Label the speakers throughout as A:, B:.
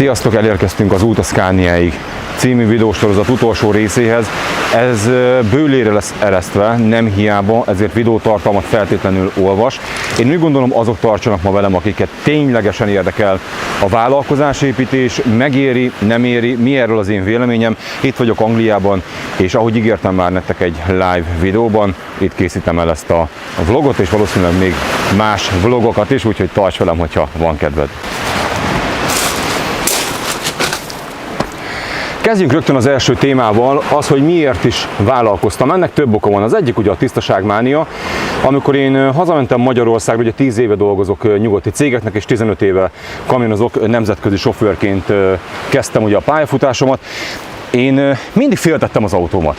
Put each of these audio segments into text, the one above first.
A: Sziasztok, elérkeztünk az Út a Scaniáig című videósorozat utolsó részéhez. Ez bőlére lesz eresztve, nem hiába, ezért videótartalmat feltétlenül olvas. Én úgy gondolom, azok tartsanak ma velem, akiket ténylegesen érdekel a vállalkozásépítés, megéri, nem éri, mi erről az én véleményem. Itt vagyok Angliában, és ahogy ígértem már nektek egy live videóban, itt készítem el ezt a vlogot, és valószínűleg még más vlogokat is, úgyhogy tarts velem, hogyha van kedved. Kezdjünk rögtön az első témával, az, hogy miért is vállalkoztam. Ennek több oka van. Az egyik ugye a tisztaságmánia. Amikor én hazamentem Magyarországra, ugye 10 éve dolgozok nyugati cégeknek, és 15 éve kamionozok, nemzetközi sofőrként kezdtem ugye a pályafutásomat. Én mindig féltettem az autómat.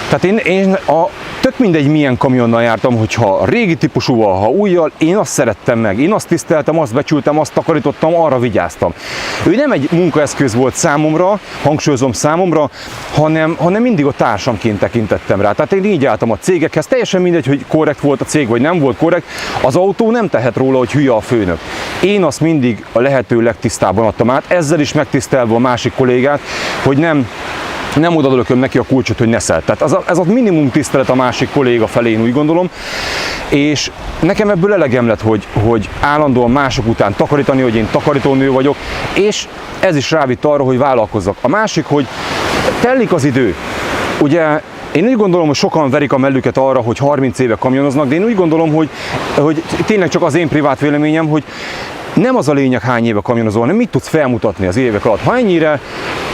A: Tehát én tök mindegy milyen kamionnal jártam, hogyha régi típusúval, ha újjal, én azt szerettem meg, én azt tiszteltem, azt becsültem, azt takarítottam, arra vigyáztam. Ő nem egy munkaeszköz volt számomra, hangsúlyozom számomra, hanem mindig a társamként tekintettem rá. Tehát én így álltam a cégekhez, teljesen mindegy, hogy korrekt volt a cég, vagy nem volt korrekt, az autó nem tehet róla, hogy hülye a főnök. Én azt mindig a lehető legtisztábban adtam át, ezzel is megtisztelve a másik kollégát, hogy nem oda dölököm neki a kulcsot, hogy ne szedd. Tehát ez a minimum tisztelet a másik kolléga felé, én úgy gondolom. És nekem ebből elegem lett, hogy állandóan mások után takarítani, hogy én takarítónő vagyok, és ez is rávitt arra, hogy vállalkozzak. A másik, hogy telik az idő. Ugye én úgy gondolom, hogy sokan verik a mellüket arra, hogy 30 éve kamionoznak, de én úgy gondolom, hogy tényleg csak az én privát véleményem, hogy nem az a lényeg, hány éve kamionozol, hanem mit tudsz felmutatni az évek alatt. Ha ennyire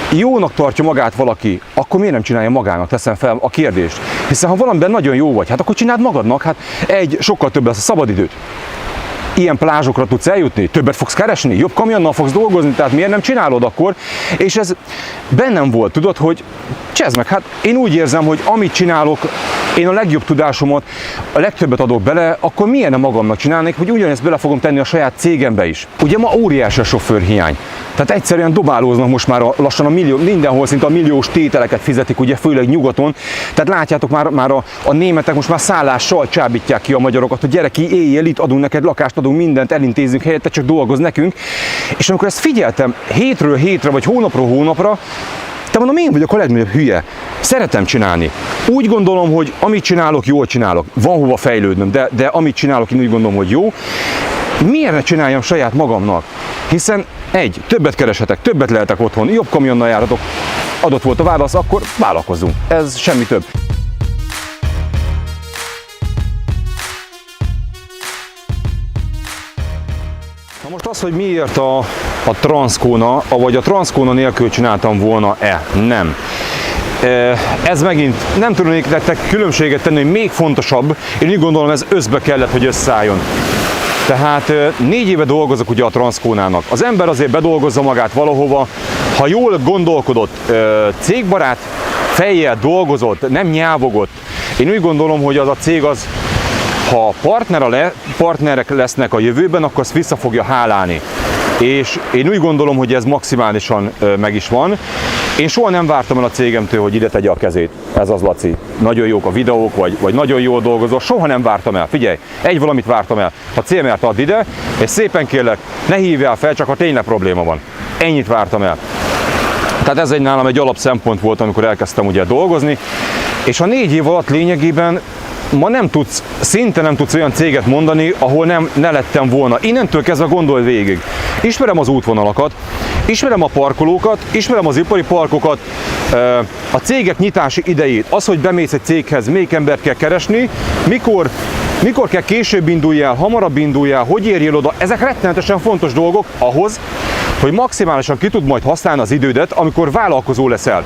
A: jónak tartja magát valaki, akkor miért nem csinálja magának, teszem fel a kérdést. Hiszen ha valamiben nagyon jó vagy, hát akkor csináld magadnak, hát sokkal több lesz a szabadidőt. Ilyen plázsokra tudsz eljutni, többet fogsz keresni, jobb kamionnal fogsz dolgozni, tehát miért nem csinálod akkor? És ez bennem volt, tudod, hogy csezd meg, hát én úgy érzem, hogy amit csinálok, én a legjobb tudásomat, a legtöbbet adok bele, akkor miért nem magamnak csinálnék, hogy ugyanezt bele fogom tenni a saját cégembe is. Ugye ma óriási a sofőrhiány. Tehát egyszerűen dobálóznak most már lassan mindenhol szinte a milliós tételeket fizetik, ugye főleg nyugaton. Tehát látjátok már a németek most már szállással csábítják ki a magyarokat, hogy gyere ki, éljél itt, adunk neked lakást, adunk mindent, elintézünk helyette, csak dolgozz nekünk. És amikor ezt figyeltem hétről hétre, vagy hónapról hónapra, te mondom, én vagyok a legnagyobb hülye. Szeretem csinálni. Úgy gondolom, hogy amit csinálok, jól csinálok. Van hova fejlődnöm, de amit csinálok, én úgy gondolom, hogy jó. Miért ne csináljam saját magamnak? Hiszen többet kereshetek, többet lehetek otthon, jobb kamionnal járhatok. Adott volt a válasz, akkor vállalkozzunk. Ez semmi több. Na most az, hogy miért a Transcona, vagy a Transcona nélkül csináltam volna-e? Nem. ez megint nem tudom nektek különbséget tenni, hogy még fontosabb, én úgy gondolom, ez összbe kellett, hogy összeálljon. Tehát 4 éve dolgozok ugye a Transcona-nak. Az ember azért bedolgozza magát valahova, ha jól gondolkodott, cégbarát fejjel dolgozott, nem nyávogott. Én úgy gondolom, hogy az a cég az, ha partnerek lesznek a jövőben, akkor azt vissza fogja hálálni. És én úgy gondolom, hogy ez maximálisan meg is van. Én soha nem vártam el a cégemtől, hogy ide tegye a kezét. Ez az, Laci. Nagyon jók a videók, vagy nagyon jól dolgozol. Soha nem vártam el. Figyelj, egy valamit vártam el. Ha CMR-t add ide, és szépen kérlek, ne hívjál fel, csak ha tényleg probléma van. Ennyit vártam el. Tehát ez nálam egy alapszempont volt, amikor elkezdtem ugye dolgozni. És a 4 év alatt lényegében ma szinte nem tudsz olyan céget mondani, ahol ne lettem volna. Innentől kezdve gondolj végig. Ismerem az útvonalakat, ismerem a parkolókat, ismerem az ipari parkokat, a cégek nyitási idejét, az, hogy bemész egy céghez, melyik embert kell keresni, mikor kell később induljál, hamarabb induljál, hogy érjél oda, ezek rettenetesen fontos dolgok ahhoz, hogy maximálisan ki tud majd használni az idődet, amikor vállalkozó leszel.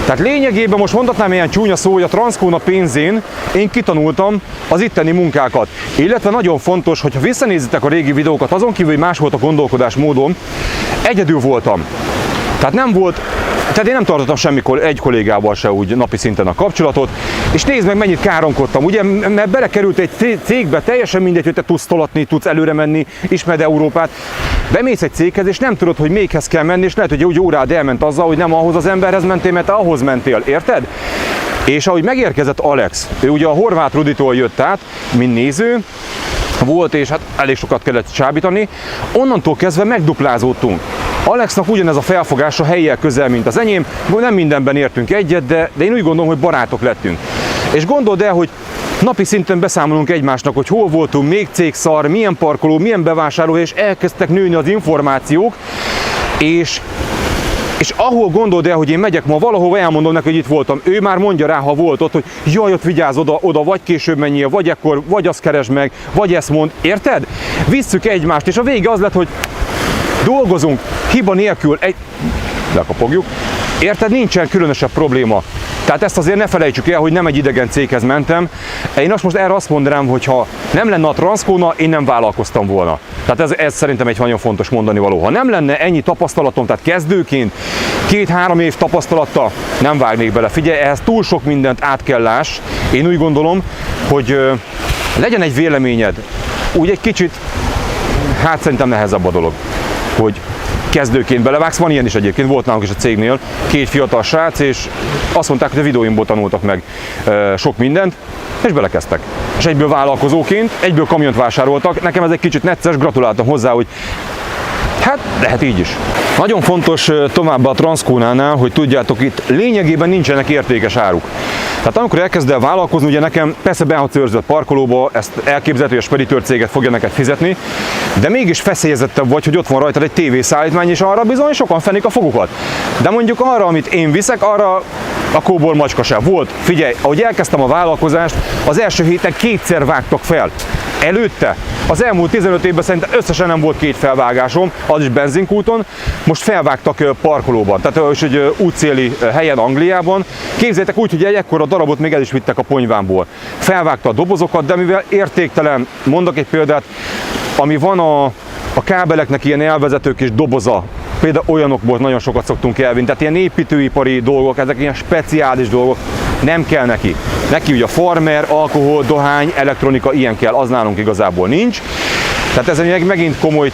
A: Tehát lényegében most mondhatnám ilyen csúnya szó, hogy a Transcona pénzén én kitanultam az itteni munkákat. Illetve nagyon fontos, hogyha visszanézitek a régi videókat, azon kívül, hogy más volt a gondolkodásmódom, egyedül voltam. Tehát én nem tartottam semmikor egy kollégával se úgy napi szinten a kapcsolatot, és nézd meg, mennyit káromkodtam, ugye, mert belekerült egy cégbe, teljesen mindegy, hogy te tudsz tolatni, tudsz előre menni, ismered Európát, bemész egy céghez, és nem tudod, hogy melyikhez kell menni, és lehet, hogy egy órád elment azzal, hogy nem ahhoz az emberhez mentél, mert te ahhoz mentél, érted? És ahogy megérkezett Alex, ő ugye a Horváth Ruditól jött át, mint néző, volt, és hát elég sokat kellett csábítani, onnantól kezdve megduplázódtunk. Alexnak ugyanez a felfogása helyjel közel, mint az enyém, nem mindenben értünk egyet, de én úgy gondolom, hogy barátok lettünk. És gondold el, hogy napi szinten beszámolunk egymásnak, hogy hol voltunk, még cégszar, milyen parkoló, milyen bevásárló, és elkezdtek nőni az információk, és ahol gondold el, hogy én megyek ma valahova, elmondom neki, hogy itt voltam, ő már mondja rá, ha volt ott, hogy jaj, ott vigyázz oda, vagy később menjél, vagy ekkor, vagy azt keresd meg, vagy ezt mond, érted? Visszük egymást, és a vége az lett, hogy dolgozunk hiba nélkül, lekapogjuk, érted? Nincsen különösebb probléma. Tehát ezt azért ne felejtsük el, hogy nem egy idegen céghez mentem. Én most erre azt mondanám, hogy ha nem lenne a Transcona, én nem vállalkoztam volna. Tehát ez szerintem egy nagyon fontos mondani való. Ha nem lenne ennyi tapasztalatom, tehát kezdőként 2-3 év tapasztalattal nem vágnék bele. Figyelj, ehhez túl sok mindent át kell láss. Én úgy gondolom, hogy legyen egy véleményed. Úgy egy kicsit, hát szerintem nehezebb a dolog, hogy kezdőként belevágsz, van ilyen is egyébként, volt nálunk is a cégnél, 2 fiatal srác, és azt mondták, hogy a videóimból tanultak meg sok mindent, és belekezdtek. És egyből vállalkozóként, egyből kamiont vásároltak, nekem ez egy kicsit necces, gratuláltam hozzá, hogy hát lehet így is. Nagyon fontos továbbá a Transcona-nál, hogy tudjátok, itt lényegében nincsenek értékes áruk. Tehát amikor elkezdel vállalkozni, ugye nekem persze behatsz őrzött parkolóba, ezt elképzelhető, hogy a speditőr céget fogja neked fizetni, de mégis feszélyezettebb vagy, hogy ott van rajtad egy tévészállítmány, és arra bizony sokan fenik a fogukat. De mondjuk arra, amit én viszek, arra a kóbor macska sem volt. Figyelj, ahogy elkezdtem a vállalkozást, az első héten 2-szer vágtak fel. Előtte, az elmúlt 15 évben szerintem összesen nem volt 2 felvágásom, az is benzinkúton, most felvágtak parkolóban, tehát egy útszéli helyen Angliában. Képzeljétek úgy, hogy egy ekkora darabot még el is vittek a ponyvámból. Felvágta a dobozokat, de mivel értéktelen, mondok egy példát, ami van a kábeleknek ilyen elvezetők és doboza, például olyanokból nagyon sokat szoktunk elvinni, tehát ilyen építőipari dolgok, ezek ilyen speciális dolgok, nem kell neki. Neki ugye a farmer, alkohol, dohány, elektronika, ilyen kell, az nálunk igazából nincs. Tehát ez megint komoly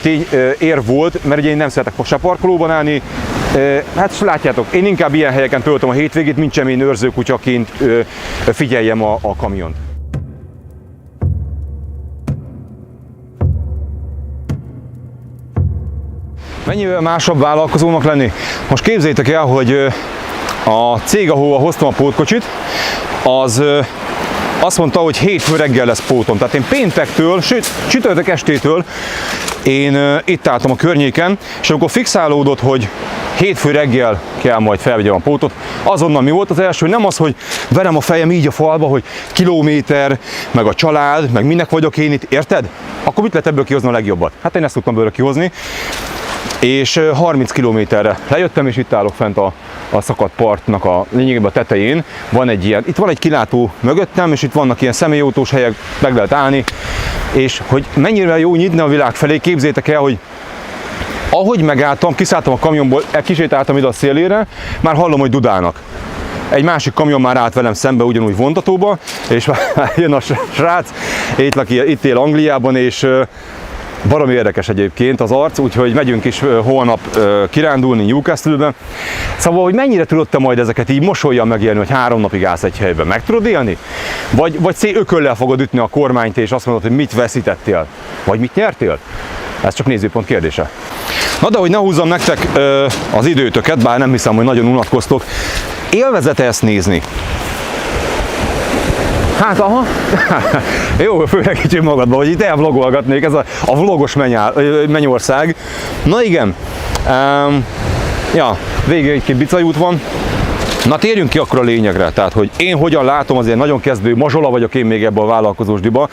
A: érv volt, mert ugye én nem szeretek se parkolóban állni. Hát látjátok, én inkább ilyen helyeken töltöm a hétvégét, mint sem én őrzőkutyaként figyeljem a kamiont. Mennyivel másabb vállalkozónak lenni? Most képzeljétek el, hogy a cég, ahova hoztam a pótkocsit, az azt mondta, hogy hétfő reggel lesz pótom. Tehát én péntektől, sőt csütörtök estétől én itt álltam a környéken, és amikor fixálódott, hogy hétfő reggel kell majd felvegyem a pótot, azonnal mi volt az első, nem az, hogy verem a fejem így a falba, hogy kilométer, meg a család, meg minek vagyok én itt, érted? Akkor mit lehet ebből kihozni a legjobbat? Hát én ezt tudtam belőle kihozni. És 30 kilométerre lejöttem, és itt állok fent a a szakadt partnak a lényegében a tetején van egy ilyen, itt van egy kilátó mögöttem, és itt vannak ilyen személyautós helyek, meg lehet állni, és hogy mennyire jó nyitni a világ felé, képzétek el, hogy ahogy megálltam, kiszálltam a kamionból, kisétáltam ide a szélére, már hallom, hogy dudálnak. Egy másik kamion már állt velem szembe ugyanúgy vontatóba, és már jön a srác, itt él Angliában, és baromi érdekes egyébként az arc, úgyhogy megyünk is holnap kirándulni Newcastle-be. Szóval, hogy mennyire tudod te majd ezeket így mosolyan megélni, hogy 3 napig állsz egy helyben? Meg tudod élni? Vagy ököllel fogod ütni a kormányt, és azt mondod, hogy mit veszítettél? Vagy mit nyertél? Ez csak nézőpont kérdése. Na de hogy ne húzzam nektek az időtöket, bár nem hiszem, hogy nagyon unatkoztok, élvezete ezt nézni? Hát aha, jó, főleg kicsit magadba, hogy itt elvlogolgatnék, ez a vlogos mennyország. Na igen, ja, végig egy bicajú út van. Na térjünk ki akkor a lényegre, tehát hogy én hogyan látom, azért nagyon kezdő mazsola vagyok én még ebben a vállalkozósdiba,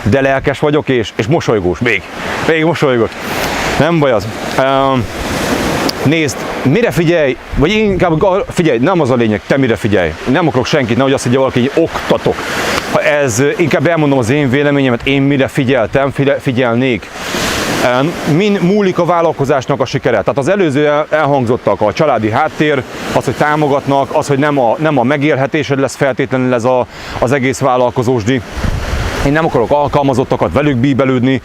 A: de lelkes vagyok és mosolygós, még mosolygok. Nem baj az. Nézd, mire figyelj, vagy inkább figyelj, nem az a lényeg, te mire figyelj. Nem akarok senkit, nehogy azt higgye valaki, hogy oktatok. Ha ez, inkább elmondom az én véleményemet, én mire figyeltem, figyelnék. Min múlik a vállalkozásnak a sikere? Tehát az előző elhangzottak, a családi háttér, az, hogy támogatnak, az, hogy nem a megélhetésed lesz feltétlenül ez az egész vállalkozósdi. Én nem akarok alkalmazottakat velük bíbelődni,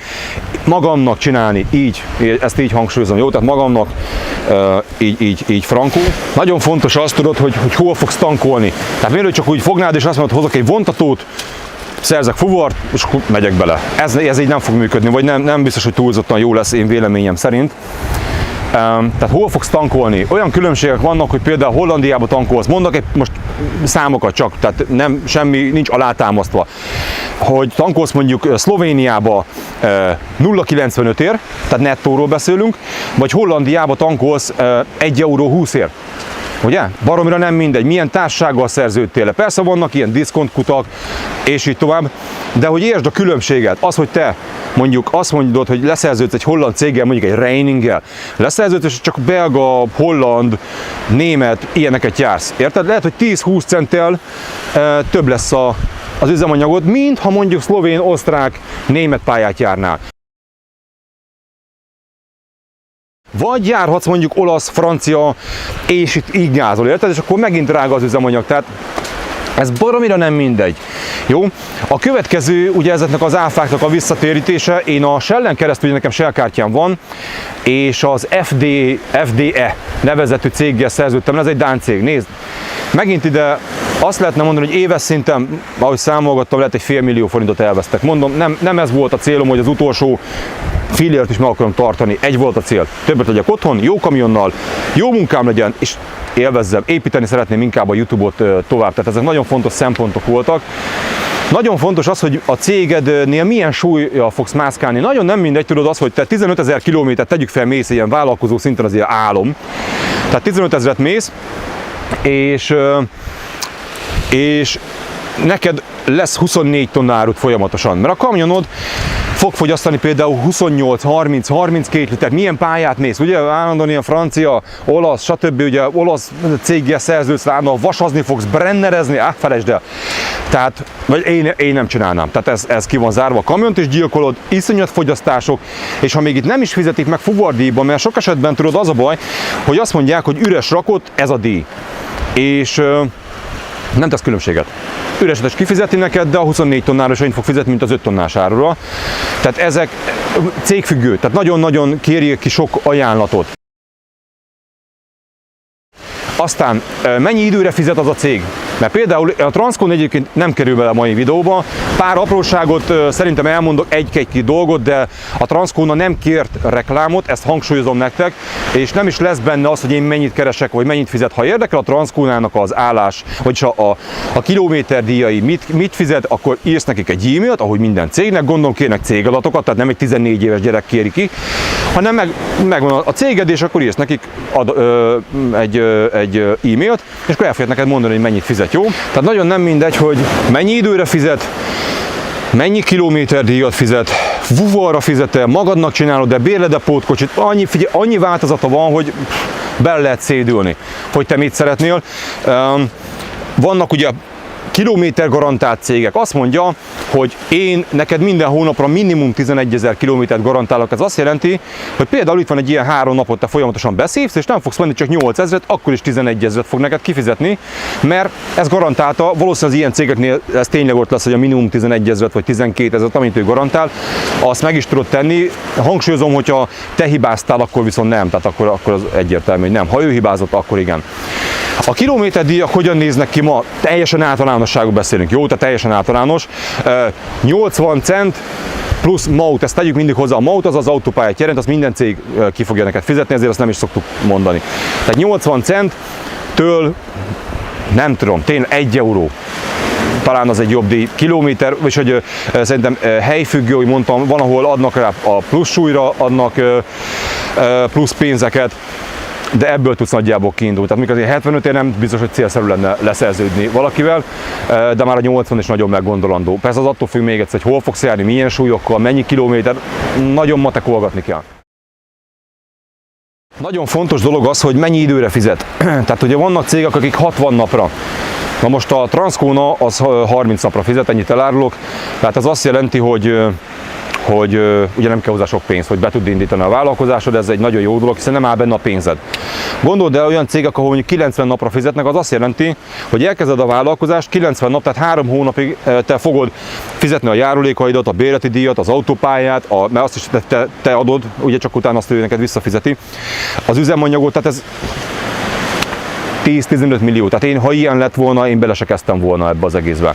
A: magamnak csinálni, ezt így hangsúlyozom, jó? Tehát magamnak így frankó. Nagyon fontos azt tudod, hogy hol fogsz tankolni. Tehát mielőtt csak úgy fognád és azt mondod, hozok egy vontatót, szerzek fuvart, és megyek bele. Ez így nem fog működni, vagy nem biztos, hogy túlzottan jó lesz én véleményem szerint. Tehát hol fogsz tankolni? Olyan különbségek vannak, hogy például Hollandiába tankolsz, mondok most számokat csak, tehát nincs alátámasztva, hogy tankolsz mondjuk Szlovéniába 0,95-ért, tehát nettóról beszélünk, vagy Hollandiába tankolsz 1,20 €. Ugye? Baromira nem mindegy, milyen társasággal szerződtél le. Persze vannak ilyen diszkontkutak, és így tovább, de hogy értsd a különbséget, az, hogy te mondjuk azt mondod, hogy leszerződsz egy holland céggel, mondjuk egy Reininggel, leszerződsz, és csak belga, holland, német, ilyeneket jársz. Érted? Lehet, hogy 10-20 centtel több lesz az üzemanyagod, mint ha mondjuk szlovén, osztrák, német pályát járnál. Vagy járhatsz mondjuk olasz, francia, és itt így nyázol, érted? És akkor megint drága az üzemanyag, tehát ez baromira nem mindegy. Jó? A következő, ugye ezeknek az áfáknak a visszatérítése, én a Shellen keresztül, ugye nekem Shell kártyám van, és az FDE nevezetű céggel szerződtem, ez egy dán cég, nézd. Megint ide azt lehetne mondani, hogy éves szinten, ahogy számolgattam, lehet egy $500 000 elvesztek. Mondom, nem ez volt a célom, hogy az utolsó fillért is meg akarom tartani, egy volt a cél. Többet legyek otthon, jó kamionnal, jó munkám legyen, és élvezzem, építeni szeretném inkább a YouTube-ot tovább. Tehát ezek nagyon fontos szempontok voltak. Nagyon fontos az, hogy a cégednél milyen súllyal fogsz mászkálni. Nagyon nem mindegy, tudod az, hogy te 15 000 kilométert tegyük fel mész, ilyen vállalkozó szinten az ilyen álom. Tehát 15 000-et mész, és neked lesz 24 tonna árut folyamatosan, mert a kamionod fog fogyasztani például 28-30-32 liter. Milyen pályát mész? Ugye állandóan ilyen francia, olasz, stb. Ugye olasz céggel szerződsz rá, vasazni fogsz, brennerezni, felejtsd el. Tehát, vagy én nem csinálnám. Tehát ez ki van zárva, a kamiont is gyilkolod, iszonyat fogyasztások, és ha még itt nem is fizetik meg fuvardíjban, mert sok esetben tudod az a baj, hogy azt mondják, hogy üres rakott, ez a díj. És nem tesz különbséget. Üreset is kifizeti neked, de a 24 tonnára sem fog fizetni, mint az 5 tonnás árura. Tehát ezek cégfüggő, tehát nagyon-nagyon kérjék ki sok ajánlatot. Aztán mennyi időre fizet az a cég? Mert például a Transcon egyébként nem kerül bele a mai videóba, pár apróságot szerintem elmondok, egy-két dolgot, de a Transcon nem kért reklámot, ezt hangsúlyozom nektek, és nem is lesz benne az, hogy én mennyit keresek, vagy mennyit fizet. Ha érdekel a Transconának az állás, vagyis a kilométerdíjai mit fizet, akkor írsz nekik egy e-mailt, ahogy minden cégnek, gondolom kérnek cégadatokat, tehát nem egy 14 éves gyerek kéri ki, hanem megvan a céged, és akkor írsz nekik egy e-mailt, és akkor el fogják neked mondani, hogy mennyit fizet, jó? Tehát nagyon nem mindegy, hogy mennyi időre fizet, mennyi kilométerdíjat fizet, fuvarra fizet-e, magadnak csinálod, de bérled-e pótkocsit, annyi változata van, hogy bele lehet szédülni, hogy te mit szeretnél. Vannak ugye kilométer garantált cégek. Azt mondja, hogy én neked minden hónapra minimum 11 000 kilométert garantálok. Ez azt jelenti, hogy például itt van egy ilyen 3 napot te folyamatosan beszívsz, és nem fogsz menni csak 8 000-et, akkor is 11 000-et fog neked kifizetni, mert ez garantálta, valószínűleg az ilyen cégeknél ez tényleg ott lesz, hogy a minimum 11 000-et vagy 12 000-et, amit ő garantál, azt meg is tudod tenni. Hangsúlyozom, hogyha te hibáztál, akkor viszont nem, tehát akkor az egyértelmű, hogy nem. Ha ő hibázott, akkor igen. A kilométerdíjak hogyan néznek ki ma? Teljesen általánosságú beszélünk, jó? Tehát teljesen általános. 80 cent plusz MAUT, ezt tegyük mindig hozzá. A MAUT az az autópályát jelent, azt minden cég ki fogja neked fizetni, ezért azt nem is szoktuk mondani. Tehát 80 centtől, nem tudom, tényleg 1 euró. Talán az egy jobb díj. Kilométer, és hogy szerintem helyfüggő, hogy mondtam, van, ahol adnak rá a plusz súlyra, adnak plusz pénzeket, de ebből tudsz nagyjából kiindulni. Tehát mikor azért 75-ér nem biztos, hogy célszerű lenne leszerződni valakivel, de már a 80 is nagyon meggondolandó. Persze az attól függ még egyszer, hogy hol fogsz járni, milyen súlyokkal, mennyi kilométer, nagyon matekolgatni kell. Nagyon fontos dolog az, hogy mennyi időre fizet. Tehát ugye vannak cégek, akik 60 napra. Na most a Transcona az 30 napra fizet, ennyit elárulok. Tehát az azt jelenti, hogy ugye nem kell hozzá sok pénz, hogy be tud indítani a vállalkozásod, ez egy nagyon jó dolog, hiszen nem áll benne a pénzed. Gondold el, olyan cégek, ahol mondjuk 90 napra fizetnek, az azt jelenti, hogy elkezded a vállalkozást, 90 nap, tehát 3 hónapig te fogod fizetni a járulékaidat, a bérleti díjat, az autópályát, mert azt is te adod, ugye csak utána azt ő neked visszafizeti. Az üzemanyagot, tehát ez 10-15 millió, tehát én, ha ilyen lett volna, én bele se kezdtem volna ebbe az egészbe.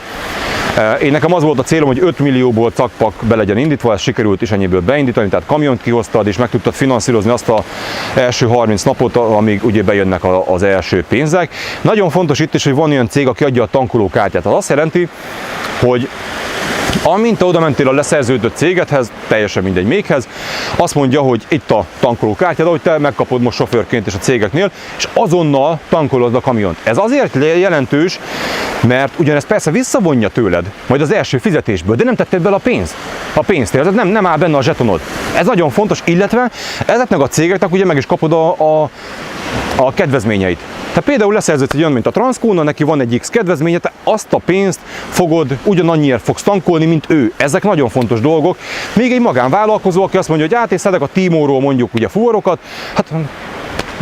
A: Én nekem az volt a célom, hogy 5 millióból cakpak be legyen indítva, ez sikerült is ennyiből beindítani, tehát kamiont kihoztad, és meg tudtad finanszírozni azt az első 30 napot, amíg ugye bejönnek az első pénzek. Nagyon fontos itt is, hogy van olyan cég, aki adja a tankolókártyát. Az azt jelenti, hogy amint te oda mentél a leszerződött cégedhez, teljesen mindegy méghez, azt mondja, hogy itt a tankolókártyád, hogy te megkapod most sofőrként is a cégeknél, és azonnal tankolod a kamiont. Ez azért jelentős, mert ugyanez persze visszavonja tőled, majd az első fizetésből, de nem tetted bele a pénzt, érzed? Nem áll benne a zsetonod. Ez nagyon fontos, illetve ezeknek a cégeknek ugye meg is kapod a kedvezményeit. Tehát például leszerződsz egy olyan, mint a Transcona, neki van egy X kedvezménye, te azt a pénzt fogod, ugyanannyiért fogsz tankolni, mint ő. Ezek nagyon fontos dolgok. Még egy magánvállalkozó, aki azt mondja, hogy hát én szedek a T-Mobile-ról mondjuk ugye fuvarokat, hát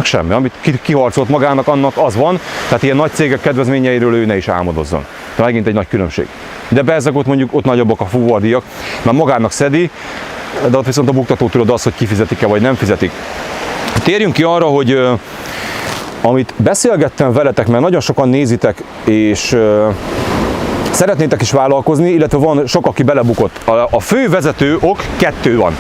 A: semmi, amit kiharcolt magának, annak az van, tehát ilyen nagy cégek kedvezményeiről ő ne is álmodozzon. De megint egy nagy különbség. De bezzeg ott mondjuk ott nagyobbak a fuvardíjak, mert magának szedi, de ott viszont a buktató tudod azt, hogy kifizetik-e vagy nem fizetik. Térjünk ki arra, hogy amit beszélgettem veletek, mert nagyon sokan nézitek, és szeretnétek is vállalkozni, illetve van sok, aki belebukott. A fő vezető ok 2 van.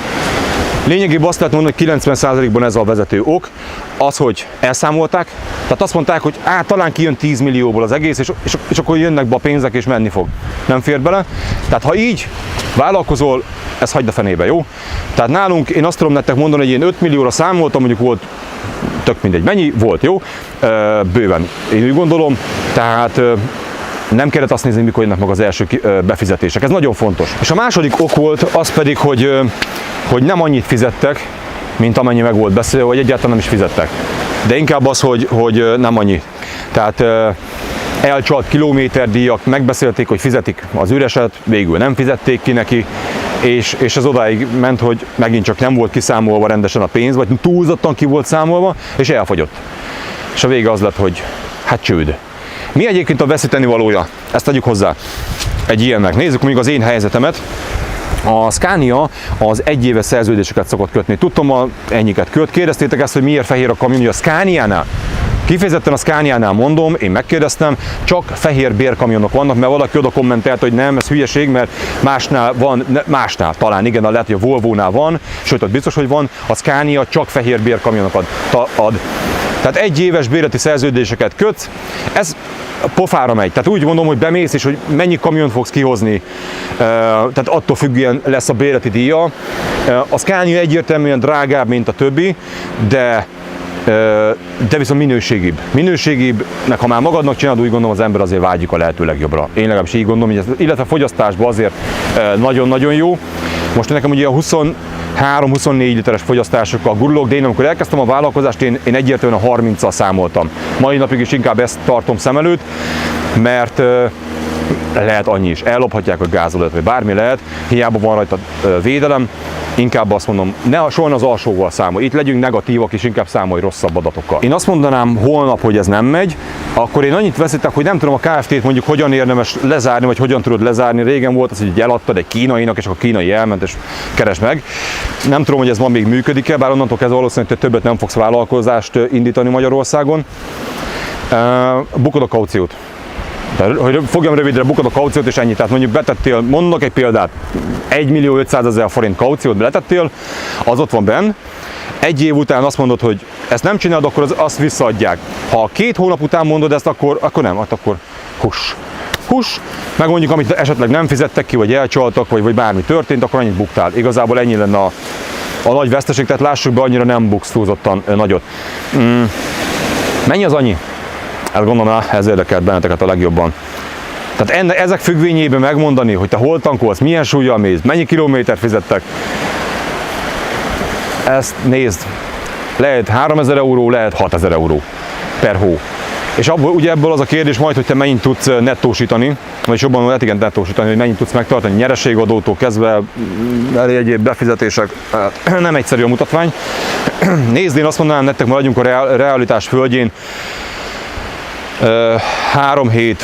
A: Lényegében azt lehet mondani, hogy 90%-ban ez a vezető ok, az, hogy elszámolták, tehát azt mondták, hogy talán kijön 10 millióból az egész, és akkor jönnek be a pénzek, és menni fog. Nem fér bele. Tehát ha így vállalkozol, ez hagyd a fenébe, jó? Tehát nálunk, én azt tudom nektek mondani, hogy én 5 millióra számoltam, mondjuk volt, tök mindegy, mennyi volt, jó? Bőven. Én úgy gondolom, tehát nem kellett azt nézni, mikor jönnek meg az első befizetések. Ez nagyon fontos. És a második ok volt az pedig, hogy nem annyit fizettek, mint amennyi meg volt beszélve, vagy egyáltalán nem is fizettek. De inkább az, hogy nem annyi. Tehát elcsalt kilométerdíjak, megbeszélték, hogy fizetik az üreset, végül nem fizették ki neki, és ez odáig ment, hogy megint csak nem volt kiszámolva rendesen a pénz, vagy túlzottan ki volt számolva, és elfogyott. És a vége az lett, hogy hát csőd. Mi egyébként a veszíteni valója? Ezt tegyük hozzá egy ilyennek. Nézzük mondjuk az én helyzetemet. A Scania az 1 éves szerződéseket szokott kötni. Tudtam, ennyiket köt. Kérdeztétek ezt, hogy miért fehér a kamion, a Scaniánál? Kifejezetten a Scaniánál mondom, én megkérdeztem, csak fehér bérkamionok vannak, mert valaki oda kommentelt, hogy nem, ez hülyeség, mert másnál van, másnál talán igen, lehet, hogy a Volvo-nál van, sőt, ott biztos, hogy van, a Scania csak fehér bérkamionokat ad. Tehát 1 éves bérleti szerződéseket kötsz, ez pofára megy. Tehát úgy mondom, hogy bemész, és hogy mennyi kamiont fogsz kihozni, tehát attól függően lesz a bérleti díja. A Scania egyértelműen drágább, mint a többi, de viszont minőségibbnek, ha már magadnak csinálod, úgy gondolom, az ember azért vágyik a lehető legjobbra. Én legalábbis így gondolom, hogy illetve a fogyasztásban azért nagyon-nagyon jó. Most nekem ugye a 3-24 literes fogyasztásokkal gurulok, de én amikor elkezdtem a vállalkozást, én egyértelműen a 30-al számoltam. Mai napig is inkább ezt tartom szem előtt, mert lehet annyi is, ellophatják a gázolajat, vagy bármi lehet, hiába van rajta védelem, inkább azt mondom, soha az alsóval számolj, itt legyünk negatívak, és inkább számolj rosszabb adatokkal. Én azt mondanám holnap, hogy ez nem megy, akkor én annyit veszítek, hogy nem tudom a Kft-t mondjuk hogyan érdemes lezárni, vagy hogyan tudod lezárni. Régen volt az, hogy eladtad egy kínainak, és akkor a kínai elment, és keresd meg. Nem tudom, hogy ez ma még működik-e, bár onnantól kezdve valószínűleg te többet nem fogsz vállalkozást indítani Magyarországon. Bukod a kauciót. Hogy fogjam rövidre, bukod a kauciót, és ennyi. Tehát mondjuk betettél, mondok egy példát, 1.500.000 forint kauciót betettél, az ott van benn. Egy év után azt mondod, hogy ezt nem csinálod, akkor azt visszaadják. Ha 2 hónap után mondod ezt, akkor nem, akkor huss. Meg mondjuk, amit esetleg nem fizettek ki, vagy elcsaltak, vagy bármi történt, akkor annyit buktál. Igazából ennyi lenne a nagy veszteség, tehát lássuk be, annyira nem buksz túlzottan nagyot. Mennyi az annyi? Hát gondolom, ez érdekelt benneteket a legjobban. Tehát ezek függvényében megmondani, hogy te hol tankolsz, milyen súllyal mész, mennyi kilométert fizettek, ezt nézd, lehet 3000 euró, lehet 6000 euró per hó. És ugye ebből az a kérdés majd, hogy te mennyit tudsz nettósítani, vagy jobban lehet igen nettósítani, hogy mennyit tudsz megtartani, nyereségadótól kezdve egyéb befizetések, nem egyszerű a mutatvány. Nézd, én azt mondanám nektek, ma vagyunk a realitás földjén, 3 hét.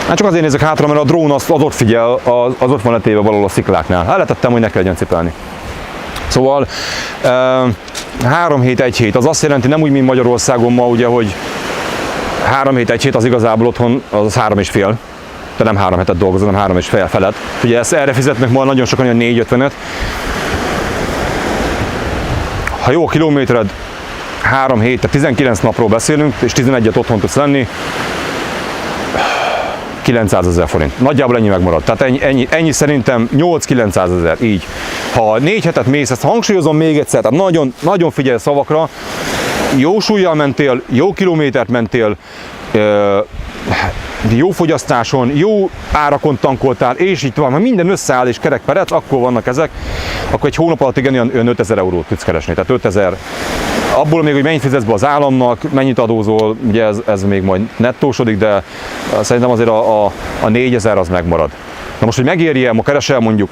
A: Hát csak azért nézek hátra, mert a drón az ott figyel, az ott van letéve valahol a szikláknál. Letettem, hogy ne kelljen cipelni. Szóval 3 hét, 1 hét, az azt jelenti, nem úgy, mint Magyarországon ma, ugye, hogy 3 hét, 1 hét az igazából otthon, az 3,5. De nem 3 hetet dolgozom, hanem 3,5 felett. Ugye erre fizetnek ma nagyon sokan, olyan 4,50-et. Ha jó a kilométered, 3 hét, tehát 19 napról beszélünk, és 11-et otthon tudsz lenni, 900.000 forint. Nagyjából ennyi megmarad. Tehát ennyi szerintem 8-900.000, így. Ha 4 hetet mész, ezt hangsúlyozom még egyszer, tehát nagyon, nagyon figyelj szavakra, jó súllyal mentél, jó kilométert mentél, jó fogyasztáson, jó árakon tankoltál, és így tovább, ha minden összeáll és kerekperec, akkor vannak ezek, akkor egy hónap alatt igen, olyan 5000 eurót tudsz keresni. Tehát 5000, abból még, hogy mennyit fizetsz be az államnak, mennyit adózol, ugye ez még majd nettósodik, de szerintem azért a 4000 az megmarad. Na most, hogy megéri-e, ma keresel mondjuk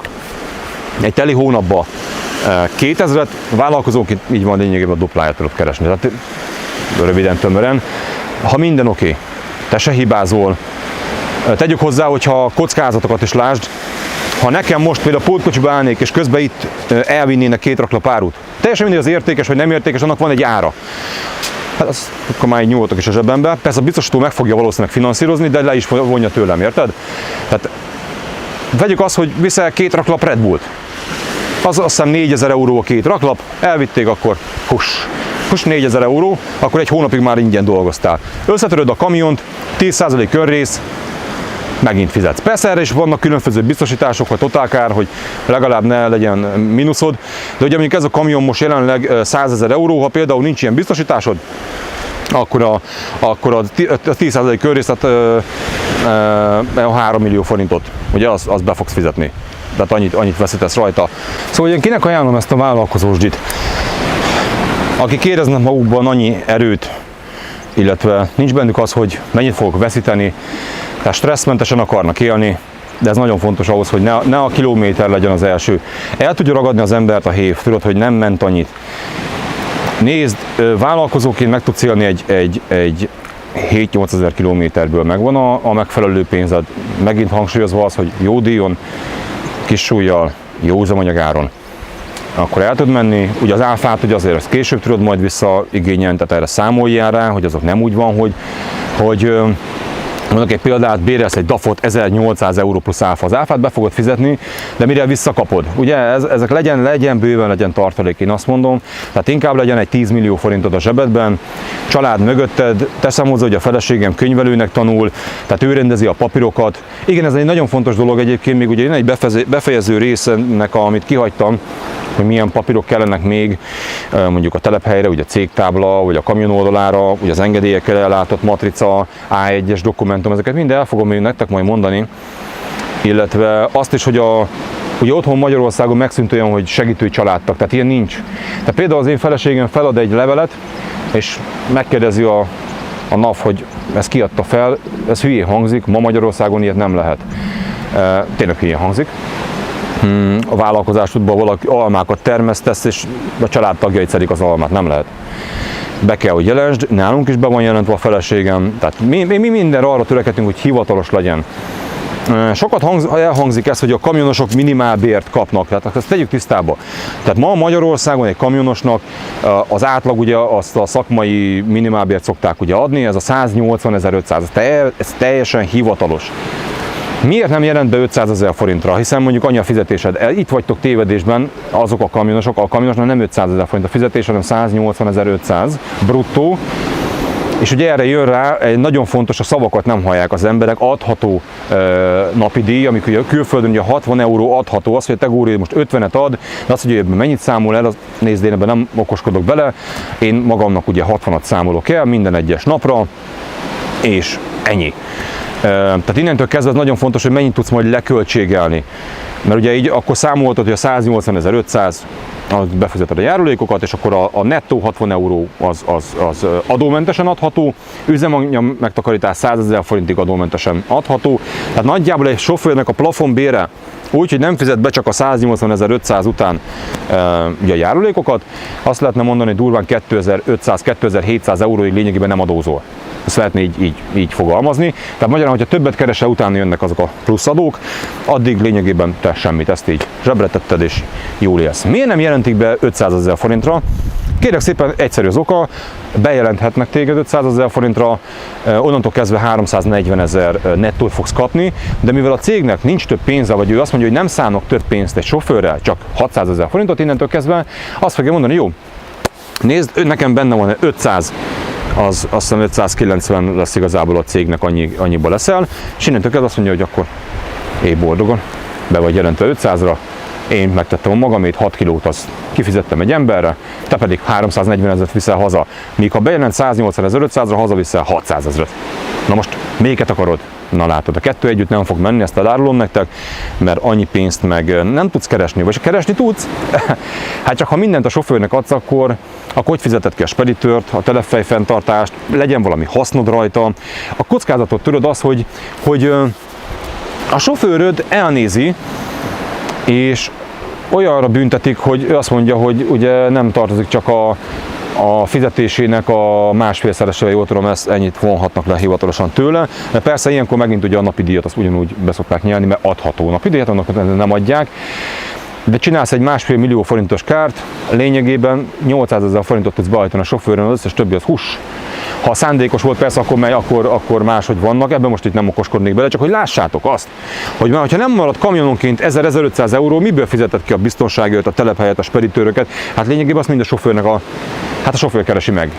A: egy teli hónapba 2000-et, vállalkozóként így van lényegében a dupláját tudod keresni. Tehát röviden, tömören, ha minden oké, te se hibázol. Tegyük hozzá, hogyha kockázatokat is lásd, ha nekem most például pótkocsiba állnék, és közben itt elvinnének 2 raklap árut, teljesen mindegy az értékes vagy nem értékes, annak van egy ára. Hát azt, akkor már így nyúltok is a zsebembe. Persze a biztosító meg fogja valószínűleg finanszírozni, de le is vonja tőlem, érted? Tehát vegyük azt, hogy viszel 2 raklap Red Bullt. Azt hiszem 4000 euró a 2 raklap, elvitték, akkor huss 4000 euró, akkor egy hónapig már ingyen dolgoztál. Összetöröd a kamiont, 10% körrész, megint fizetsz. Persze erre is vannak különböző biztosítások, vagy totálkár, hogy legalább ne legyen mínuszod, de ugye mondjuk ez a kamion most jelenleg 100 000 euró, ha például nincs ilyen biztosításod, akkor a 10% körrészet 3 millió forintot, ugye azt be fogsz fizetni. Tehát annyit veszítesz rajta. Szóval én kinek ajánlom ezt a vállalkozósdit? Akik éreznek magukban annyi erőt, illetve nincs bennük az, hogy mennyit fogok veszíteni, tehát stresszmentesen akarnak élni, de ez nagyon fontos ahhoz, hogy ne a kilométer legyen az első. El tudja ragadni az embert a hév, tudod, hogy nem ment annyit. Nézd, vállalkozóként meg tudsz élni egy 7-8 ezer kilométerből, megvan a megfelelő pénzed. Megint hangsúlyozva az, hogy jó díjon, kis súllyal, jó üzemanyagáron, akkor el tud menni. Ugye az áfát ugye azért ezt később tudod majd visszaigényelni, tehát erre számoljál rá, hogy azok nem úgy van, hogy mondok egy példát, bérelsz egy DAF-ot 1800 euró plusz áfa. Az áfát be fogod fizetni, de mire visszakapod? Ugye ezek legyen bőven, legyen tartalék, én azt mondom. Tehát inkább legyen egy 10 millió forintod a zsebedben, család mögötted, teszem hozzá, hogy a feleségem könyvelőnek tanul, tehát ő rendezi a papírokat. Igen, ez egy nagyon fontos dolog egyébként, még ugye egy befejező résznek, amit kihagytam, hogy milyen papírok kellenek még, mondjuk a telephelyre, ugye a cégtábla, vagy a kamion oldalára, ugye az engedélyekkel ellátott matrica, A1-es dokumentum, tudom, ezeket mind el fogom még nektek majd mondani, illetve azt is, hogy ugye otthon Magyarországon megszűnt olyan, hogy segítői családtag, tehát ilyen nincs. Tehát például az én feleségem felad egy levelet, és megkérdezi a NAV, hogy ezt kiadta fel, ez hülyén hangzik, ma Magyarországon ilyet nem lehet. Tényleg hülyén hangzik. A vállalkozásodban valaki almákat termesztesz, és a családtagjai szedik az almát, nem lehet. Be kell, hogy jelensd, nálunk is be van jelentve a feleségem, tehát mi mindenre arra törekedünk, hogy hivatalos legyen. Sokat elhangzik ez, hogy a kamionosok minimálbért kapnak, tehát ezt tegyük tisztába. Tehát ma Magyarországon egy kamionosnak az átlag, ugye azt a szakmai minimálbért szokták ugye adni, ez a 180.500, ez teljesen hivatalos. Miért nem jelent be 500 000 forintra, hiszen mondjuk annyi a fizetésed? Itt vagytok tévedésben, azok a kamionosnak nem 500 000 forint a fizetés, hanem 180.500 bruttó. És ugye erre jön rá, nagyon fontos, a szavakat nem hallják az emberek, adható napi díj, amikor ugye külföldön ugye 60 euró adható, az, hogy a te góri most 50-et ad, de azt, hogy ebben mennyit számol el, nézd, én ebben nem okoskodok bele, én magamnak ugye 60-at számolok el minden egyes napra, és ennyi. Tehát innentől kezdve az nagyon fontos, hogy mennyit tudsz majd leköltségelni. Mert ugye így akkor számoltad, hogy a 180.500 az befizeted a járulékokat, és akkor a nettó 60 euró az adómentesen adható, üzemanyag megtakarítás 100 000 forintig adómentesen adható. Tehát nagyjából egy sofőrnek a plafonbére úgy, hogy nem fizet be csak a 180.500 után ugye a járulékokat, azt lehetne mondani, hogy durván 2500-2700 euróig lényegében nem adózol. Ezt lehetne így fogalmazni. Tehát magyarán, hogyha többet keresel, utána jönnek azok a plusz adók, addig lényegében te semmit, ezt így zsebre tetted és jól élsz. Miért nem jelentik be 500 000 forintra? Kérlek szépen, egyszerű az oka, bejelenthetnek téged 500 000 forintra, onnantól kezdve 340 000 nettót fogsz kapni, de mivel a cégnek nincs több pénze, vagy ő azt mondja, hogy nem szánok több pénzt egy sofőrrel, csak 600 000 forintot, innentől kezdve azt fogja mondani, jó, nézd, nekem benne van 500, azt hiszem 590 lesz igazából a cégnek, annyiba leszel, és innentől kezdve azt mondja, hogy akkor én boldogan, be vagy jelentve 500-ra, én megtettem a magamét, 6 kilót azt kifizettem egy emberre, te pedig 340 000 viszel haza, míg ha bejelent 180.500-ra, hazaviszel 600 000. Na most melyiket akarod? Na látod, a kettő együtt nem fog menni, ezt elárulom nektek, mert annyi pénzt meg nem tudsz keresni, vagy keresni tudsz. Hát csak ha mindent a sofőrnek adsz, akkor hogy fizeted ki a speditőrt, a telepfejfenntartást, legyen valami hasznod rajta. A kockázatot tudod az, hogy a sofőröd elnézi, és olyanra büntetik, hogy ő azt mondja, hogy ugye nem tartozik csak a fizetésének a másfélszeresével, jól tudom, ezt ennyit vonhatnak le hivatalosan tőle, de persze ilyenkor megint ugye a napi díjat azt ugyanúgy beszokták nyelni, mert adható napi díjat, annak nem adják. De csinálsz egy 1,5 millió forintos kárt, lényegében 800 000 forintot tudsz beállítani a sofőrön, az összes többi az hús. Ha szándékos volt persze, akkor máshogy vannak, ebben most itt nem okoskodnék bele, csak hogy lássátok azt, hogy már ha nem marad kamiononként 1000-1500 euró, miből fizetett ki a biztonságért, a telephelyet, a speditőröket, hát lényegében azt mind a sofőrnek a sofőr keresi meg.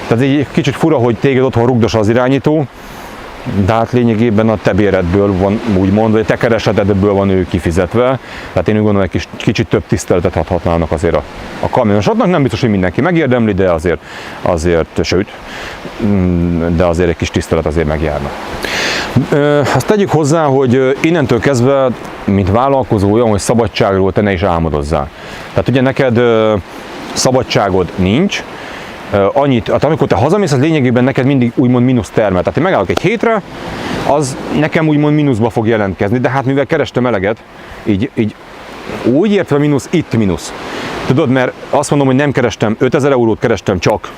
A: Tehát egy kicsit fura, hogy téged otthon rugdos az irányító, de hát lényegében a te béredből van úgymond, vagy a te keresetedből van ő kifizetve. Tehát én úgy gondolom, egy kicsit több tiszteletet adhatnának azért a kamionosoknak. Nem biztos, hogy mindenki megérdemli, de azért sőt, de azért egy kis tisztelet azért megjárna. Azt tegyük hozzá, hogy innentől kezdve, mint vállalkozó, olyan, hogy szabadságról te ne is álmodozzál. Tehát ugye neked szabadságod nincs, hát amikor te hazamész, az lényegében neked mindig úgymond mínusz termel. Tehát én megállok egy hétre, az nekem úgymond mínuszba fog jelentkezni, de hát mivel kerestem eleget, így úgy értve mínusz, itt mínusz. Tudod, mert azt mondom, hogy nem kerestem 5000 eurót, kerestem csak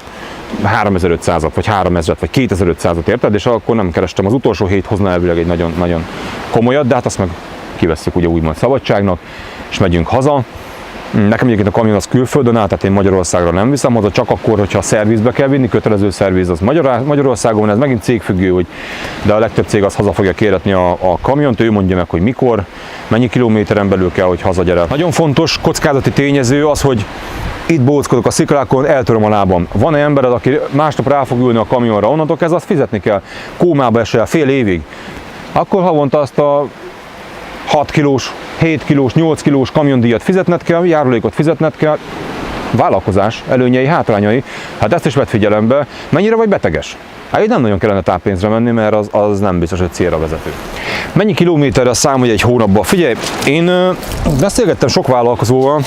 A: 3500-at, vagy 3000-et, vagy 2500-at, érted? És akkor nem kerestem. Az utolsó hét hozna elvileg egy nagyon, nagyon komolyat, de hát azt meg kivesszük ugye úgymond szabadságnak, és megyünk haza. Nekem egyébként a kamion az külföldön áll, tehát én Magyarországra nem viszem haza, csak akkor, hogyha a szervizbe kell vinni, kötelező szerviz az Magyarországon, ez megint cégfüggő, de a legtöbb cég az haza fogja kéretni a kamiont, ő mondja meg, hogy mikor, mennyi kilométeren belül kell, hogy hazagyere. Nagyon fontos kockázati tényező az, hogy itt bóckodok a sziklákon, eltöröm a lábam. Van-e embered, aki másnap rá fog ülni a kamionra, onnantól kezdve azt fizetni kell, kómába esel fél évig, akkor havonta azt a 6 kilós, 7 kilós, 8 kilós kamiondíjat fizetned kell, járulékot fizetned kell, vállalkozás előnyei, hátrányai, hát ezt is vedd figyelembe, mennyire vagy beteges. Hát itt nem nagyon kellene táppénzre menni, mert az nem biztos, hogy célra vezető. Mennyi kilométerre számolj egy hónapban? Figyelj, én beszélgettem sok vállalkozóval,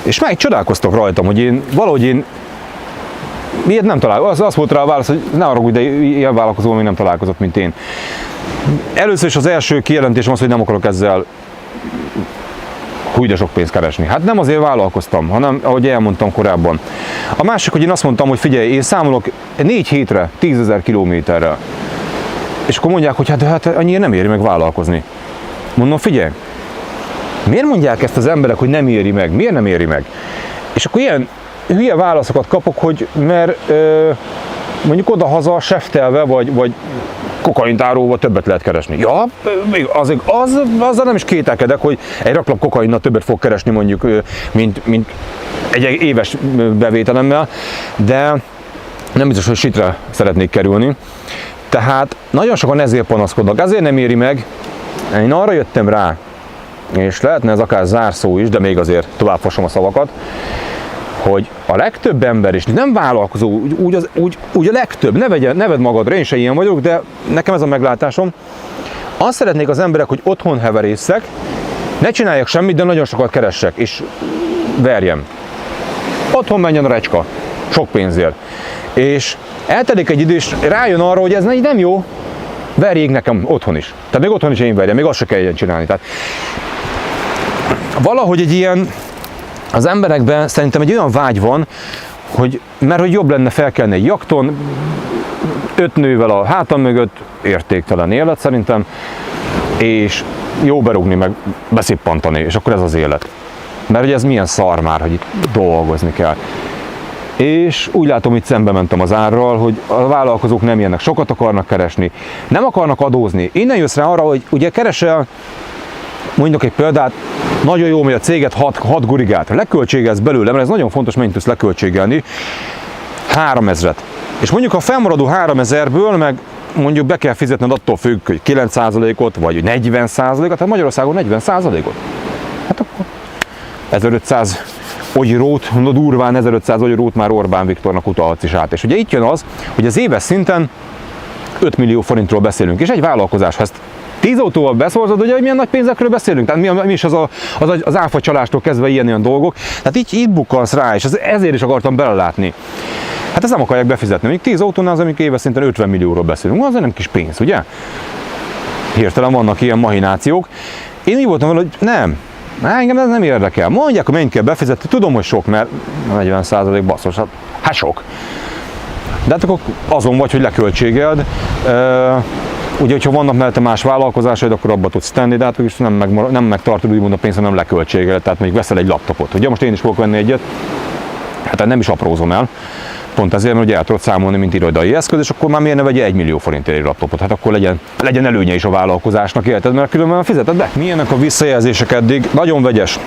A: és csodálkoztak rajtam, hogy én ilyet nem találkozom. Az volt rá a válasz, hogy ne arra, de ilyen vállalkozó még nem találkozott, mint én. Először is az első kijelentésem az, hogy nem akarok ezzel húj de sok pénzt keresni. Hát nem azért vállalkoztam, hanem ahogy elmondtam korábban. A másik, hogy én azt mondtam, hogy figyelj, én számolok 4 hétre 10 000 kilométerrel. És akkor mondják, hogy hát annyira nem éri meg vállalkozni. Mondom, figyelj, miért mondják ezt az emberek, hogy nem éri meg? Miért nem éri meg? És akkor ilyen hülye válaszokat kapok, hogy mert mondjuk oda-haza seftelve, vagy kokaintáróval többet lehet keresni. Ja, azzal nem is kételkedek, hogy egy raklap kokainnal többet fog keresni mondjuk, mint egy éves bevételemmel, de nem biztos, hogy sitre szeretnék kerülni. Tehát nagyon sokan ezért panaszkodnak, ezért nem éri meg. Én arra jöttem rá, és lehetne ez akár zárszó is, de még azért tovább fosom a szavakat, hogy a legtöbb ember, és nem vállalkozó, úgy a legtöbb, ne vedd magadra, én se ilyen vagyok, de nekem ez a meglátásom, azt szeretnék az emberek, hogy otthon heverészek, ne csináljak semmit, de nagyon sokat keressek, és verjem. Otthon menjen a recska, sok pénzért. És eltelik egy idő, és rájön arra, hogy ez nem jó, verjék nekem otthon is. Tehát még otthon is én verjem, még azt se kelljen csinálni. Tehát valahogy egy ilyen, az emberekben szerintem egy olyan vágy van, hogy jobb lenne felkelni egy jakton, 5 nővel a hátam mögött, értéktelen élet szerintem, és jó berúgni, meg beszippantani, és akkor ez az élet. Mert hogy ez milyen szar már, hogy itt dolgozni kell. És úgy látom, hogy szembe mentem az árral, hogy a vállalkozók nem ilyenek, sokat akarnak keresni, nem akarnak adózni. Innen jössz rá arra, hogy ugye keresel, mondjuk egy példát, nagyon jó, hogy a céget 6 gurigát, leköltségelsz belőle, mert ez nagyon fontos, mennyit tudsz leköltségelni, 3000-et. És mondjuk a fennmaradó 3000-ből meg mondjuk be kell fizetned attól függ, hogy 9%-ot, vagy 40%-ot, tehát Magyarországon 40%-ot. Hát akkor 1500 ogyirót, durván 1500 ogyirót már Orbán Viktornak utalhatsz is át. És ugye itt jön az, hogy az éves szinten 5 millió forintról beszélünk, és egy vállalkozás, ha ezt 10 autóval beszorozod, ugye, hogy milyen nagy pénzekről beszélünk, tehát mi is az áfa csalástól kezdve ilyen dolgok, tehát így bukkansz rá, és ezért is akartam belelátni. Hát ezt nem akarják befizetni, még 10 autónál az, amikor éves szinten 50 millióról beszélünk, az nem kis pénz, ugye? Hirtelen vannak ilyen mahinációk. Én így voltam vele, hogy nem, engem ez nem érdekel. Mondják, hogy mennyit kell befizetni, tudom, hogy sok, mert 40% basszus, hát sok. De hát akkor azon vagy, hogy leköltségeld. Ugye, hogyha vannak mellette más vállalkozásaid, akkor abba tudsz tenni, de hát is nem megtartod úgymond a pénzt, hanem leköltségeld, tehát még veszel egy laptopot. Ugye most én is fogok venni egyet, hát nem is aprózom el, pont ezért, mert ugye el tudod számolni, mint irodai eszköz, és akkor már miért ne vegye 1 millió forintért egy laptopot, hát akkor legyen előnye is a vállalkozásnak, érted, mert különben fizeted be. Milyenek a visszajelzések eddig? Nagyon vegyes.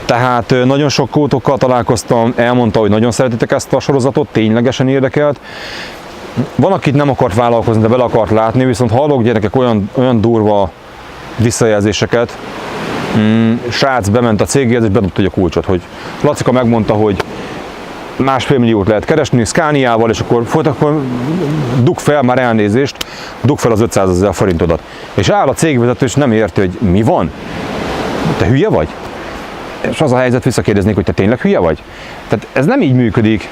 A: Tehát nagyon sok kótokkal találkoztam, elmondta, hogy nagyon szeretitek ezt a sorozatot, ténylegesen érdekelt. Van, akit nem akart vállalkozni, de bele akart látni, viszont hallok gyerekek olyan durva visszajelzéseket. Srác bement a cégéhez, és bedobta a kulcsot, hogy Lacika megmondta, hogy 1,5 milliót lehet keresni Scaniával, és akkor dug fel, már elnézést, dug fel az 500 000 forintodat. És áll a cégvezető, és nem érti, hogy mi van? Te hülye vagy? És az a helyzet, visszakérdeznék, hogy te tényleg hülye vagy? Tehát ez nem így működik.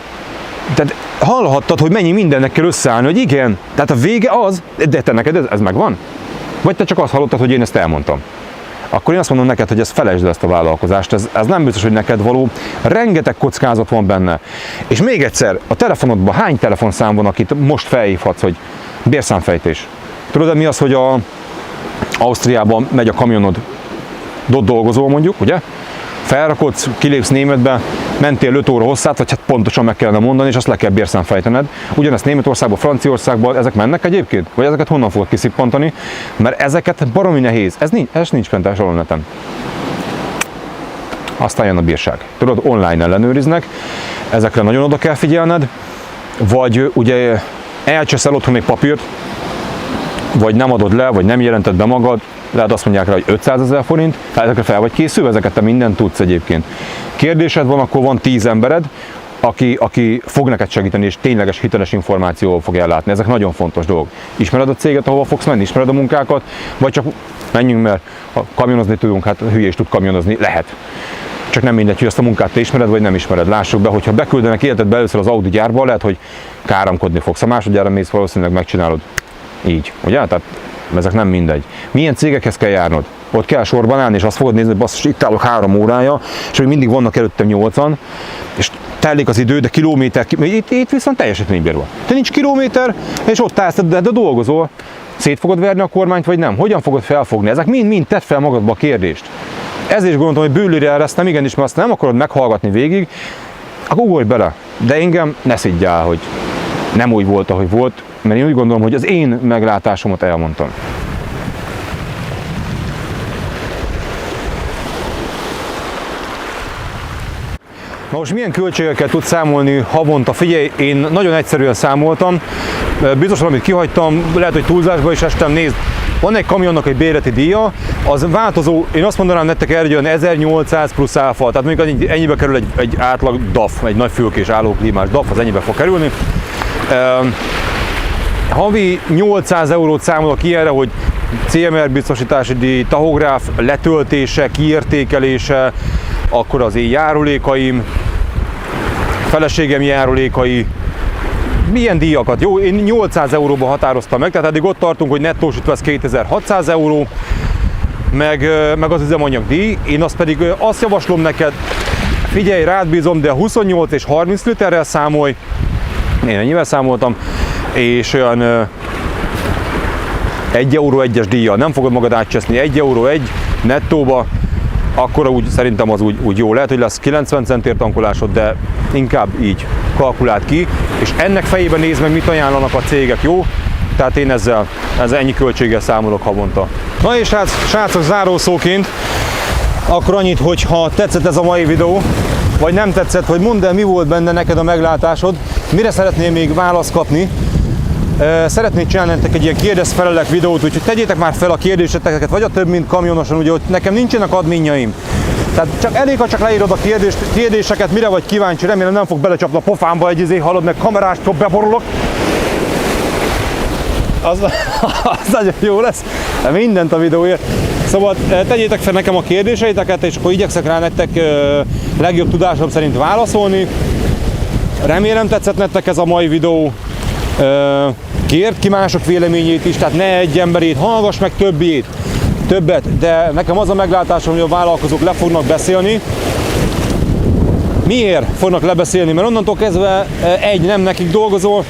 A: Tehát hallhattad, hogy mennyi mindennek kell összeállni, hogy igen, tehát a vége az, de te neked ez megvan? Vagy te csak azt hallottad, hogy én ezt elmondtam? Akkor én azt mondom neked, hogy felejtsd el ezt a vállalkozást, ez nem biztos, hogy neked való, rengeteg kockázat van benne. És még egyszer, a telefonodban hány telefonszám van, akit most felhívhatsz, hogy bérszámfejtés? Tudod, mi az, hogy Ausztriában megy a kamionod, ott dolgozol mondjuk, ugye? Felrakodsz, kilépsz Németbe, mentél 5 óra hosszát, vagy hát pontosan meg kellene mondani, és azt le kell bérszámfejtened. Ugyanezt Németországban, Franciaországban, ezek mennek egyébként? Vagy ezeket honnan fogod kiszippantani? Mert ezeket baromi nehéz. Ez nincs fent a neten. Aztán jön a bírság. Tudod, online ellenőriznek, ezekre nagyon oda kell figyelned, vagy ugye elcseszel otthon egy papírt, vagy nem adod le, vagy nem jelented be magad, lehet azt mondják rá, hogy 500 000 forint, hát ezekre fel vagy készülve, ezeket te mindent tudsz egyébként. Kérdésed van, akkor van 10 embered, aki fog neked segíteni, és tényleges hiteles információval fog ellátni. Ezek nagyon fontos dolgok. Ismered a céget, ahova fogsz menni? Ismered a munkákat? Vagy csak menjünk, mert ha kamionozni tudunk, hát hülye is tud kamionozni, lehet. Csak nem mindegy, hogy azt a munkát te ismered, vagy nem ismered. Lássuk be, hogyha beküldenek életedbe először az Audi gyárba, lehet, hogy káromkodni fogsz. A másodjára mész, valószínűleg megcsinálod így, ugye? Tehát ezek nem mindegy. Milyen cégekhez kell járnod? Ott kell sorban állni, és azt fogod nézni, hogy basszus, itt állok 3 órája, és még mindig vannak előttem 8-an, és telik az idő, de kilométer, itt viszont teljesítménybér van. Te nincs kilométer, és ott állsz, de dolgozol. Szét fogod verni a kormányt, vagy nem? Hogyan fogod felfogni? Ezek mind tedd fel magadba a kérdést. Ezért is gondoltam, hogy bőlőre eresztem, igenis, mert azt nem akarod meghallgatni végig, akkor ugorj bele. De engem ne szidjál, hogy nem úgy volt, ahogy volt, mert én úgy gondolom, hogy az én meglátásomat elmondtam. Na most milyen költségekkel tudsz számolni havonta? Figyelj, én nagyon egyszerűen számoltam, biztos valamit kihagytam, lehet, hogy túlzásba is estem, nézd, van egy kamionnak egy bérleti díja, az változó, én azt mondanám nektek erre, hogy olyan 1800 plusz áfa, tehát mondjuk ennyibe kerül egy átlag DAF, egy nagy fülkés állóklímás DAF, az ennyibe fog kerülni. Havi 800 eurót számolok ilyenre, hogy CMR biztosítási díj, tahográf letöltése, kiértékelése, akkor az én járulékaim, feleségem járulékai, milyen díjakat? Jó, én 800 euróba határoztam meg, tehát eddig ott tartunk, hogy nettósítva ez 2600 euró, meg az üzemanyagdíj. Én azt pedig azt javaslom neked, figyelj, rád bízom, de 28 és 30 literrel számolj, én ennyivel számoltam, és olyan 1 euró 1-es díjjal, nem fogod magad átcseszni, 1 euró 1 nettóba, akkor úgy szerintem az úgy jó. Lehet, hogy lesz 90 centért tankolásod, de inkább így kalkuláld ki, és ennek fejében nézd meg, mit ajánlanak a cégek, jó? Tehát én ezzel ennyi költséggel számolok havonta. Na és hát, srácok, zárószóként, akkor annyit, hogy ha tetszett ez a mai videó, vagy nem tetszett, hogy mondd el, mi volt benne neked a meglátásod, mire szeretnél még választ kapni. Szeretnék csinálni nektek egy ilyen kérdez-felelek videót, úgyhogy tegyétek már fel a kérdéseteket, vagy a több mint kamionosan, ugye, hogy nekem nincsenek adminjaim. Tehát csak elég, ha csak leírod a kérdéseket, mire vagy kíváncsi, remélem nem fog belecsapni a pofámba egy halad meg kamerástól beborulok. Az nagyon jó lesz, mindent a videóért. Szóval tegyétek fel nekem a kérdéseiteket, és akkor igyekszek rá nektek legjobb tudásom szerint válaszolni. Remélem tetszett nektek ez a mai videó. Kérd ki mások véleményét is, tehát ne egy emberét, hallgass meg többet, de nekem az a meglátásom, hogy a vállalkozók le fognak beszélni. Miért fognak lebeszélni? Mert onnantól kezdve nem nekik dolgozol,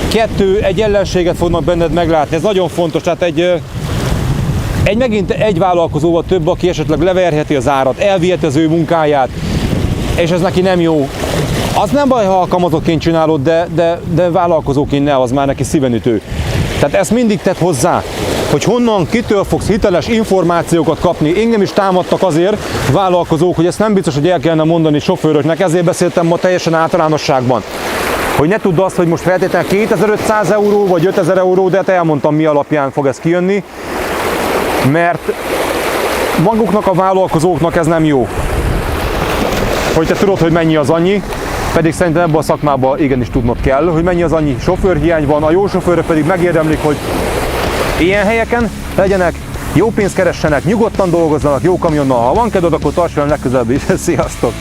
A: 2, egy ellenséget fognak benned meglátni. Ez nagyon fontos, tehát megint egy vállalkozóval több, aki esetleg leverheti az árat, elviheti az ő munkáját, és ez neki nem jó. Az nem baj, ha alkalmazottként csinálod, de vállalkozóként ne, az már neki szívenütő. Tehát ezt mindig tedd hozzá, hogy honnan, kitől fogsz hiteles információkat kapni. Engem is támadtak azért vállalkozók, hogy ezt nem biztos, hogy el kellene mondani sofőröknek, ezért beszéltem ma teljesen általánosságban. Hogy ne tudd azt, hogy most feltétlenül 2500 euró vagy 5000 euró, de elmondtam, mi alapján fog ez kijönni, mert maguknak a vállalkozóknak ez nem jó. Hogy te tudod, hogy mennyi az annyi, pedig szerintem ebben a szakmában igenis tudnod kell, hogy mennyi az annyi sofőrhiány van, a jó sofőrök pedig megérdemlik, hogy ilyen helyeken legyenek, jó pénzt keressenek, nyugodtan dolgozzanak, jó kamionnal. Ha van kedved, akkor tarts velem legközelebb is. Sziasztok!